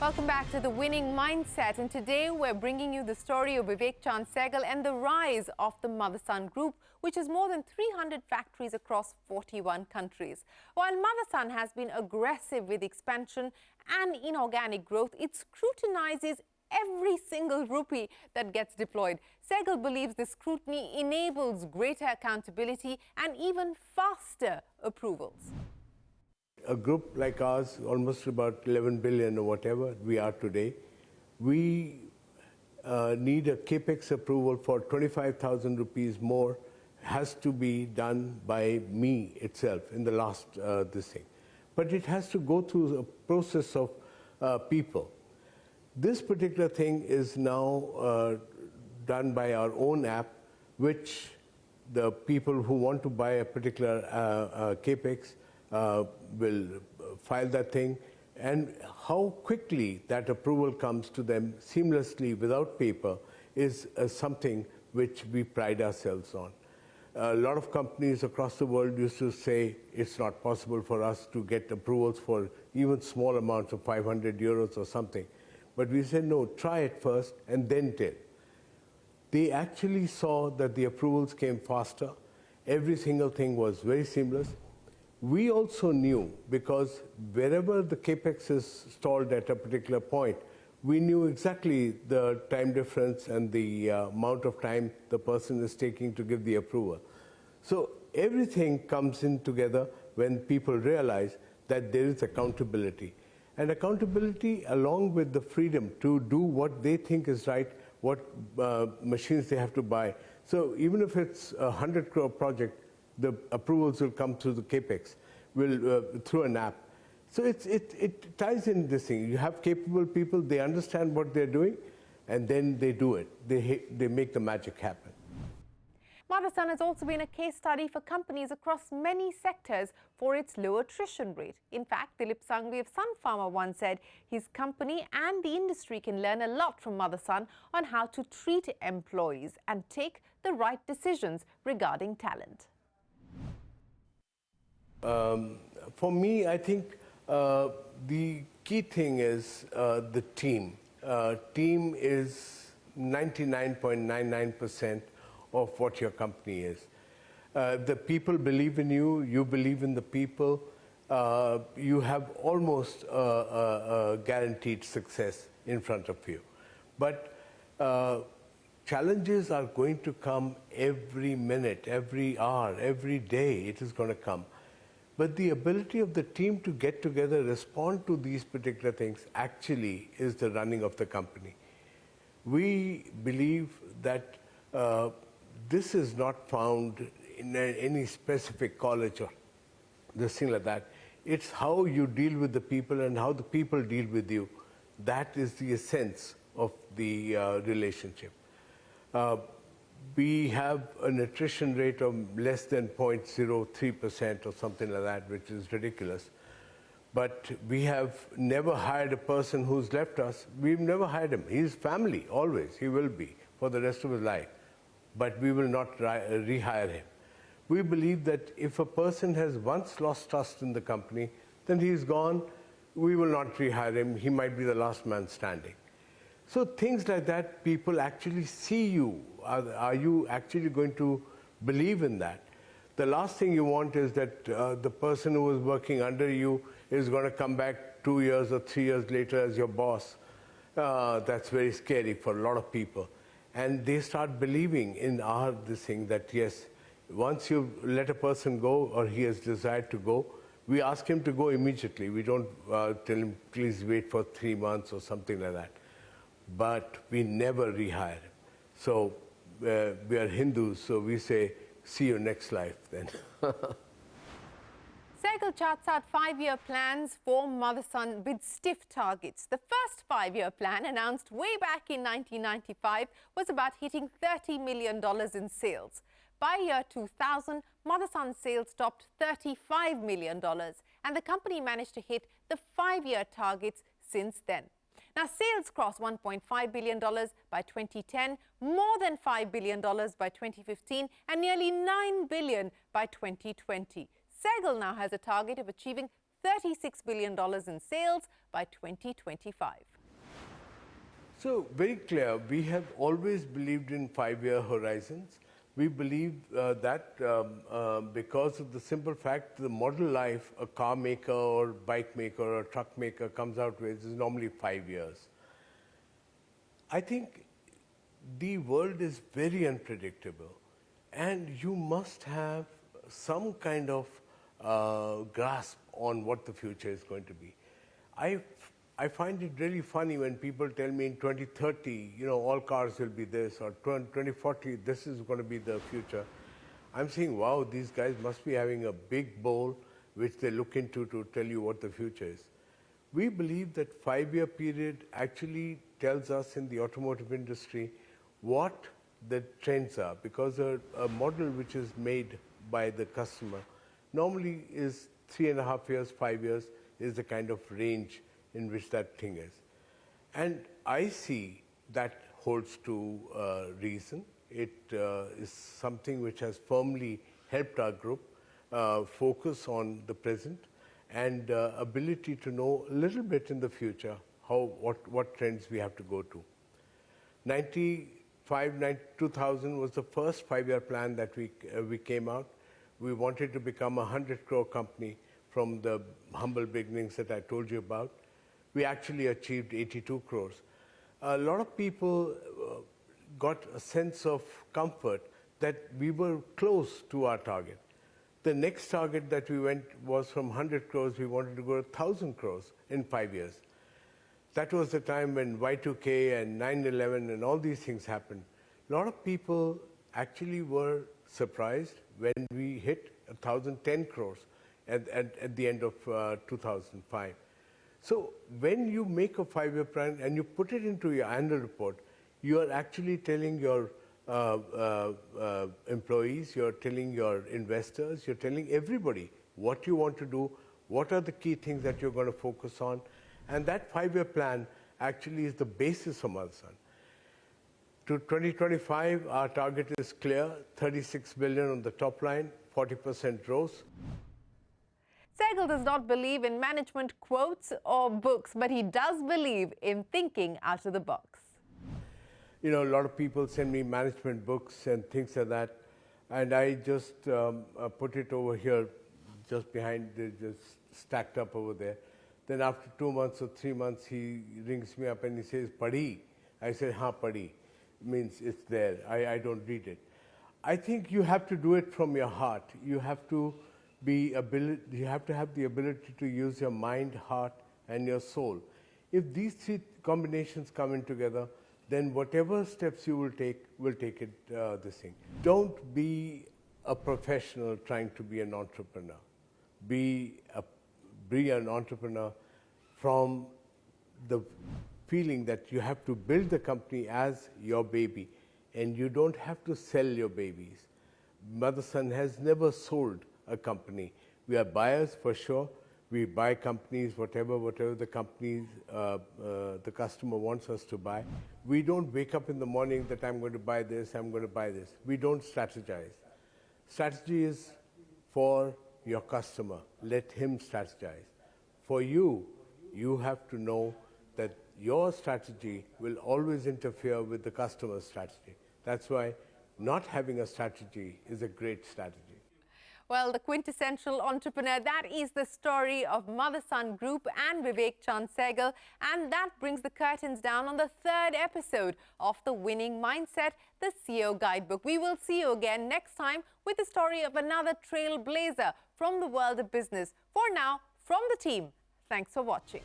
Welcome back to The Winning Mindset, and today we're bringing you the story of Vivek Chaand Sehgal and the rise of the Motherson Group, which has more than 300 factories across 41 countries. While Motherson has been aggressive with expansion and inorganic growth, it scrutinizes every single rupee that gets deployed. Sehgal believes this scrutiny enables greater accountability and even faster approvals. A group like ours, almost about 11 billion or whatever we are today, we need a capex approval for 25,000 rupees more, has to be done by me itself in the last this thing. But it has to go through a process of people. This particular thing is now done by our own app, which the people who want to buy a particular capex will file that thing, and how quickly that approval comes to them seamlessly without paper is something which we pride ourselves on. A lot of companies across the world used to say it's not possible for us to get approvals for even small amounts of 500 euros or something. But we said, no, try it first and then tell. They actually saw that the approvals came faster. Every single thing was very seamless. We also knew, because wherever the capex is stalled at a particular point, we knew exactly the time difference and the amount of time the person is taking to give the approval. So everything comes in together when people realize that there is accountability. And accountability, along with the freedom to do what they think is right, what machines they have to buy. So even if it's a 100 crore project, the approvals will come through the capex, through an app. So it ties in this thing. You have capable people, they understand what they're doing, and then they do it. They make the magic happen. Motherson has also been a case study for companies across many sectors for its low attrition rate. In fact, Dilip Sangvi of Sun Pharma once said his company and the industry can learn a lot from Motherson on how to treat employees and take the right decisions regarding talent. For me, I think the key thing is the team. Team is 99.99% of what your company is. The people believe in you, you believe in the people, you have almost a guaranteed success in front of you. But challenges are going to come every minute, every hour, every day. It is going to come. But the ability of the team to get together, respond to these particular things, actually is the running of the company. We believe that this is not found in any specific college or this thing like that. It's how you deal with the people and how the people deal with you. That is the essence of the relationship. We have an attrition rate of less than 0.03% or something like that, which is ridiculous. But we have never hired a person who's left us. We've never hired him. He's family, always. He will be for the rest of his life. But we will not rehire him. We believe that if a person has once lost trust in the company, then he's gone. We will not rehire him. He might be the last man standing. So things like that, people actually see you. Are you actually going to believe in that? The last thing you want is that the person who is working under you is going to come back 2 years or 3 years later as your boss. That's very scary for a lot of people. And they start believing in this thing that, yes, once you let a person go or he has desired to go, we ask him to go immediately. We don't tell him, please wait for 3 months or something like that. But we never rehire him. So we are Hindus, so we say, see you next life then. Sehgal charts out 5-year plans for Motherson with stiff targets. The first 5-year plan, announced way back in 1995, was about hitting $30 million in sales. By year 2000, Motherson sales topped $35 million, and the company managed to hit the 5-year targets since then. Now, sales crossed $1.5 billion by 2010, more than $5 billion by 2015, and nearly $9 billion by 2020. Sehgal now has a target of achieving $36 billion in sales by 2025. So, very clear, we have always believed in 5-year horizons. We believe that because of the simple fact the model life a car maker or bike maker or truck maker comes out with is normally 5 years. I think the world is very unpredictable and you must have some kind of grasp on what the future is going to be. I find it really funny when people tell me in 2030, all cars will be this, or 2040, this is going to be the future. I'm saying, wow, these guys must be having a big bowl which they look into to tell you what the future is. We believe that 5-year period actually tells us in the automotive industry what the trends are, because a model which is made by the customer normally is 3.5 years, 5 years is the kind of range in which that thing is. And I see that holds to reason. It is something which has firmly helped our group focus on the present and ability to know a little bit in the future what trends we have to go to. 2000 was the first 5-year plan that we came out. We wanted to become a 100 crore company from the humble beginnings that I told you about. We actually achieved 82 crores. A lot of people got a sense of comfort that we were close to our target. The next target that we went was from 100 crores, we wanted to go to 1,000 crores in 5 years. That was the time when Y2K and 9/11 and all these things happened. A lot of people actually were surprised when we hit 1,010 crores at the end of 2005. So when you make a 5-year plan and you put it into your annual report, you are actually telling your employees, you're telling your investors, you're telling everybody what you want to do, what are the key things that you're going to focus on. And that 5-year plan actually is the basis of Motherson. To 2025, our target is clear, 36 billion on the top line, 40% growth. Sehgal does not believe in management quotes or books, but he does believe in thinking out of the box. A lot of people send me management books and things like that, and I just put it over here, just behind, just stacked up over there. Then after 2 months or 3 months, he rings me up and he says, "Padhi?" I said, "Haan, padhi." Means it's there. I don't read it. I think you have to do it from your heart. You have to have the ability to use your mind, heart, and your soul. If these 3 combinations come in together, then whatever steps you will take it this thing. Don't be a professional trying to be an entrepreneur. Be an entrepreneur from the feeling that you have to build the company as your baby, and you don't have to sell your babies. Motherson has never sold a company. We are buyers for sure. We buy companies, whatever the companies, the customer wants us to buy. We don't wake up in the morning that I'm going to buy this, I'm going to buy this. We don't strategize. Strategy is for your customer. Let him strategize. For you, you have to know that your strategy will always interfere with the customer's strategy. That's why not having a strategy is a great strategy. Well, the quintessential entrepreneur, that is the story of Motherson Group and Vivek Chaand Sehgal. And that brings the curtains down on the 3rd episode of The Winning Mindset, the CEO Guidebook. We will see you again next time with the story of another trailblazer from the world of business. For now, from the team, thanks for watching.